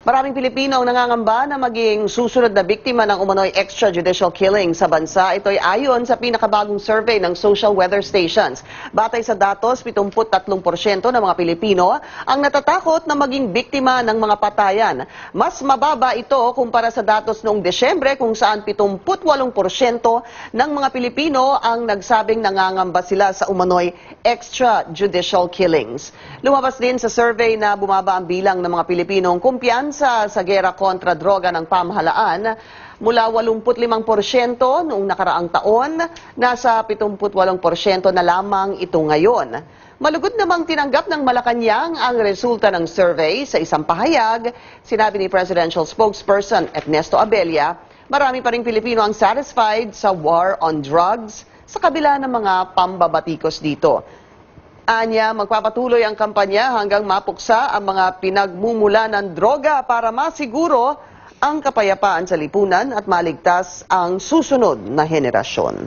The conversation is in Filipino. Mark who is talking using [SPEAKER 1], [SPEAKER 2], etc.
[SPEAKER 1] Maraming Pilipino ang nangangamba na maging susunod na biktima ng umano'y extrajudicial killing sa bansa. Ito'y ayon sa pinakabagong survey ng Social Weather Stations. Batay sa datos, 73% ng mga Pilipino ang natatakot na maging biktima ng mga patayan. Mas mababa ito kumpara sa datos noong Desyembre kung saan 78% ng mga Pilipino ang nagsabing nangangamba sila sa umano'y extrajudicial killings. Lumabas din sa survey na bumaba ang bilang ng mga Pilipinong kumpiyansa sa gera kontra droga ng pamahalaan mula 85% noong nakaraang taon, nasa 78% na lamang ito ngayon. Malugod namang tinanggap ng Malacanang ang resulta ng survey. Sa isang pahayag, sinabi ni Presidential Spokesperson Ernesto Abella, marami pa ring Pilipino ang satisfied sa war on drugs sa kabila ng mga pambabatikos dito. Anya, magpapatuloy ang kampanya hanggang mapuksa ang mga pinagmumula ng droga para masiguro ang kapayapaan sa lipunan at maligtas ang susunod na henerasyon.